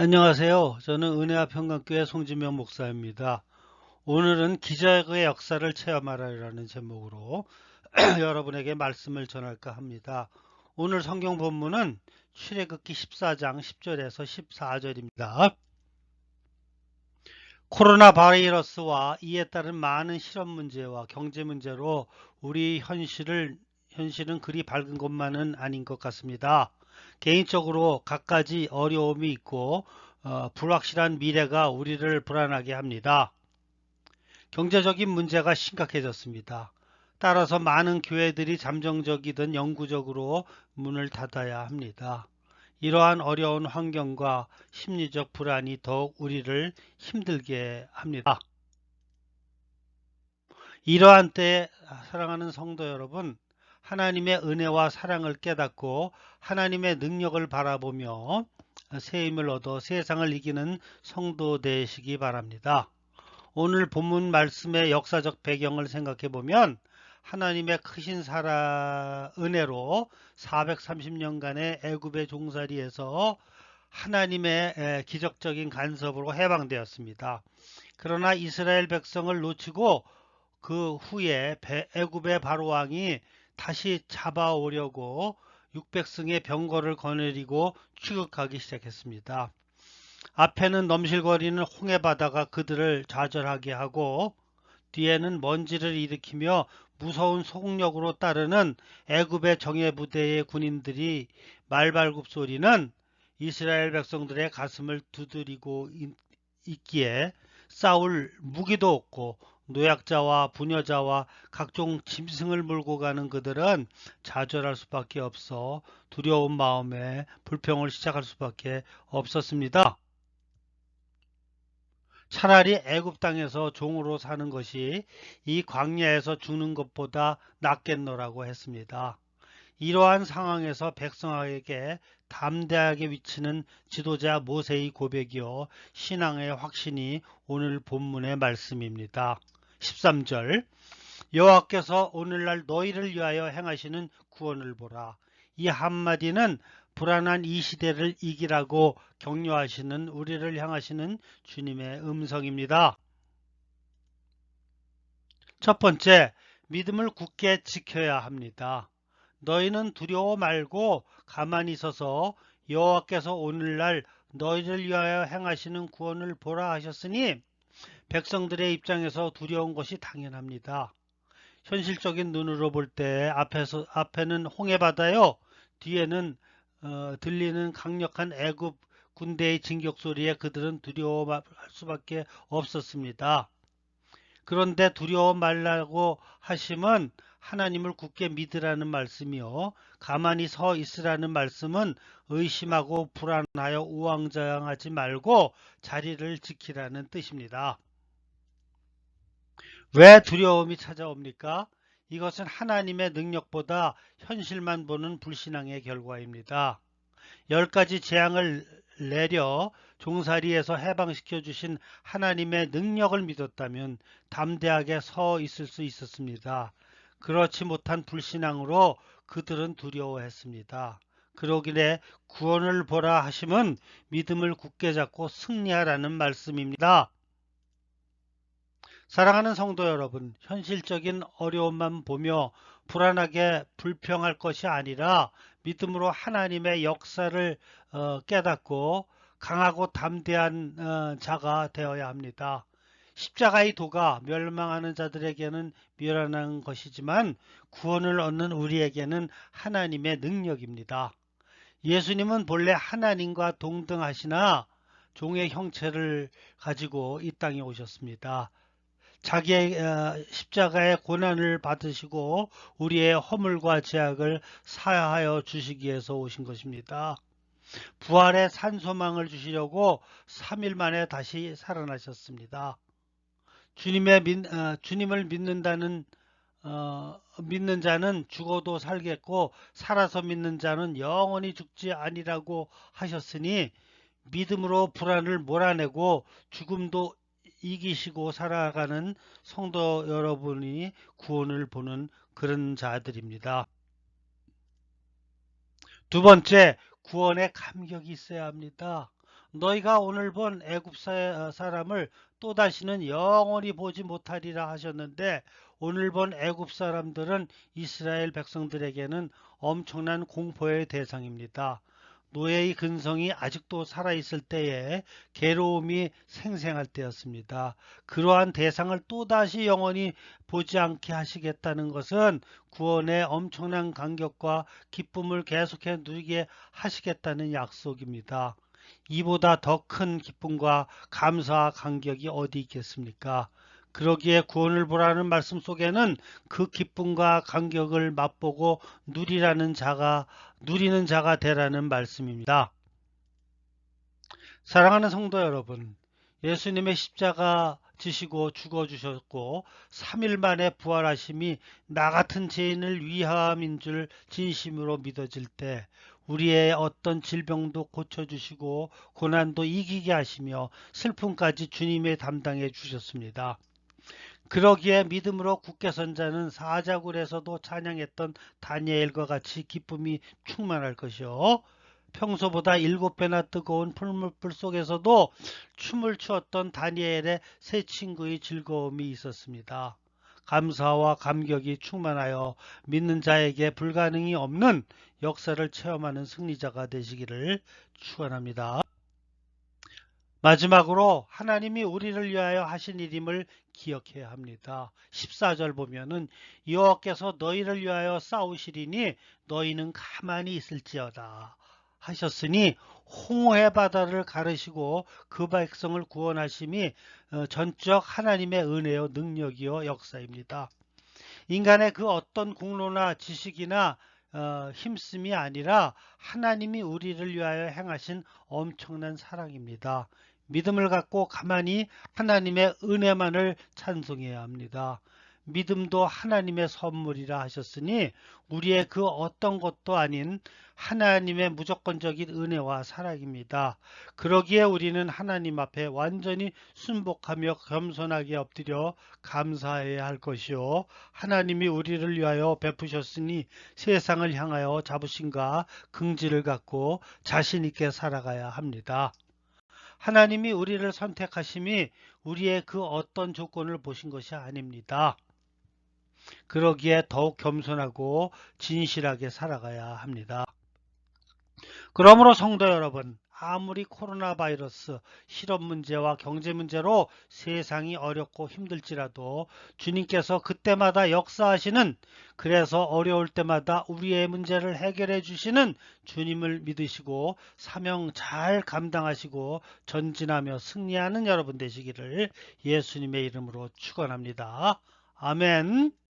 안녕하세요. 저는 은혜와 평강교회 송진명 목사입니다. 오늘은 기적의 역사를 체험하라라는 제목으로 여러분에게 말씀을 전할까 합니다. 오늘 성경 본문은 출애굽기 14장 10절에서 14절입니다. 코로나 바이러스와 이에 따른 많은 실업 문제와 경제 문제로 우리 현실은 그리 밝은 것만은 아닌 것 같습니다. 개인적으로 갖가지 어려움이 있고 불확실한 미래가 우리를 불안하게 합니다. 경제적인 문제가 심각해졌습니다. 따라서 많은 교회들이 잠정적이든 영구적으로 문을 닫아야 합니다. 이러한 어려운 환경과 심리적 불안이 더욱 우리를 힘들게 합니다. 이러한 때에 사랑하는 성도 여러분, 하나님의 은혜와 사랑을 깨닫고 하나님의 능력을 바라보며 새 힘을 얻어 세상을 이기는 성도 되시기 바랍니다. 오늘 본문 말씀의 역사적 배경을 생각해 보면 하나님의 크신 은혜로 430년간의 애굽의 종살이에서 하나님의 기적적인 간섭으로 해방되었습니다. 그러나 이스라엘 백성을 놓치고 그 후에 애굽의 바로왕이 다시 잡아오려고 600승의 병거를 거느리고 추격하기 시작했습니다. 앞에는 넘실거리는 홍해바다가 그들을 좌절하게 하고 뒤에는 먼지를 일으키며 무서운 속력으로 따르는 애굽의 정예부대의 군인들이 말발굽 소리는 이스라엘 백성들의 가슴을 두드리고 있기에 싸울 무기도 없고 노약자와 부녀자와 각종 짐승을 몰고 가는 그들은 좌절할 수밖에 없어 두려운 마음에 불평을 시작할 수밖에 없었습니다. 차라리 애굽 땅에서 종으로 사는 것이 이 광야에서 죽는 것보다 낫겠노라고 했습니다. 이러한 상황에서 백성에게 담대하게 위치는 지도자 모세의 고백이요 신앙의 확신이 오늘 본문의 말씀입니다. 13절 여호와께서 오늘날 너희를 위하여 행하시는 구원을 보라. 이 한마디는 불안한 이 시대를 이기라고 격려하시는 우리를 향하시는 주님의 음성입니다. 첫 번째, 믿음을 굳게 지켜야 합니다. 너희는 두려워 말고 가만히 있어서 여호와께서 오늘날 너희를 위하여 행하시는 구원을 보라 하셨으니 백성들의 입장에서 두려운 것이 당연합니다. 현실적인 눈으로 볼 때 앞에는 홍해바다요, 뒤에는 들리는 강력한 애굽 군대의 진격 소리에 그들은 두려워할 수밖에 없었습니다. 그런데 두려워 말라고 하심은 하나님을 굳게 믿으라는 말씀이요. 가만히 서 있으라는 말씀은 의심하고 불안하여 우왕좌왕하지 말고 자리를 지키라는 뜻입니다. 왜 두려움이 찾아옵니까? 이것은 하나님의 능력보다 현실만 보는 불신앙의 결과입니다. 10가지 재앙을 내려 종살이에서 해방시켜 주신 하나님의 능력을 믿었다면 담대하게 서 있을 수 있었습니다. 그렇지 못한 불신앙으로 그들은 두려워했습니다. 그러기에 구원을 보라 하심은 믿음을 굳게 잡고 승리하라는 말씀입니다. 사랑하는 성도 여러분, 현실적인 어려움만 보며 불안하게 불평할 것이 아니라 믿음으로 하나님의 역사를 깨닫고 강하고 담대한 자가 되어야 합니다. 십자가의 도가 멸망하는 자들에게는 미련한 것이지만 구원을 얻는 우리에게는 하나님의 능력입니다. 예수님은 본래 하나님과 동등하시나 종의 형체를 가지고 이 땅에 오셨습니다. 자기의 십자가의 고난을 받으시고 우리의 허물과 죄악을 사하여 주시기 위해서 오신 것입니다. 부활의 산소망을 주시려고 3일 만에 다시 살아나셨습니다. 주님을 믿는 자는 죽어도 살겠고 살아서 믿는 자는 영원히 죽지 아니라고 하셨으니 믿음으로 불안을 몰아내고 죽음도 이기시고 살아가는 성도 여러분이 구원을 보는 그런 자들입니다. 두 번째, 구원의 감격이 있어야 합니다. 너희가 오늘 본 애굽 사람을 또다시는 영원히 보지 못하리라 하셨는데 오늘 본 애굽 사람들은 이스라엘 백성들에게는 엄청난 공포의 대상입니다. 노예의 근성이 아직도 살아있을 때에 괴로움이 생생할 때였습니다. 그러한 대상을 또다시 영원히 보지 않게 하시겠다는 것은 구원의 엄청난 감격과 기쁨을 계속해 누리게 하시겠다는 약속입니다. 이보다 더 큰 기쁨과 감사와 감격이 어디 있겠습니까? 그러기에 구원을 보라는 말씀 속에는 그 기쁨과 감격을 맛보고 누리는 자가 되라는 말씀입니다. 사랑하는 성도 여러분, 예수님의 십자가 지시고 죽어주셨고 3일 만에 부활하심이 나 같은 죄인을 위함인 줄 진심으로 믿어질 때 우리의 어떤 질병도 고쳐주시고 고난도 이기게 하시며 슬픔까지 주님의 담당해 주셨습니다. 그러기에 믿음으로 굳게 선 자는 사자굴에서도 찬양했던 다니엘과 같이 기쁨이 충만할 것이요. 평소보다 7배나 뜨거운 풀물불 속에서도 춤을 추었던 다니엘의 세 친구의 즐거움이 있었습니다. 감사와 감격이 충만하여 믿는 자에게 불가능이 없는 역사를 체험하는 승리자가 되시기를 축원합니다. 마지막으로 하나님이 우리를 위하여 하신 일임을 기억해야 합니다. 14절 보면은 여호와께서 너희를 위하여 싸우시리니 너희는 가만히 있을지어다 하셨으니 홍해 바다를 가르시고 그 백성을 구원하심이 전적 하나님의 은혜요 능력이요 역사입니다. 인간의 그 어떤 공로나 지식이나 힘씀이 아니라 하나님이 우리를 위하여 행하신 엄청난 사랑입니다. 믿음을 갖고 가만히 하나님의 은혜만을 찬송해야 합니다. 믿음도 하나님의 선물이라 하셨으니 우리의 그 어떤 것도 아닌 하나님의 무조건적인 은혜와 사랑입니다. 그러기에 우리는 하나님 앞에 완전히 순복하며 겸손하게 엎드려 감사해야 할 것이요. 하나님이 우리를 위하여 베푸셨으니 세상을 향하여 자부심과 긍지를 갖고 자신 있게 살아가야 합니다. 하나님이 우리를 선택하심이 우리의 그 어떤 조건을 보신 것이 아닙니다. 그러기에 더욱 겸손하고 진실하게 살아가야 합니다. 그러므로 성도 여러분, 아무리 코로나 바이러스, 실업 문제와 경제 문제로 세상이 어렵고 힘들지라도 주님께서 그때마다 역사하시는, 그래서 어려울 때마다 우리의 문제를 해결해 주시는 주님을 믿으시고 사명 잘 감당하시고 전진하며 승리하는 여러분 되시기를 예수님의 이름으로 축원합니다. 아멘.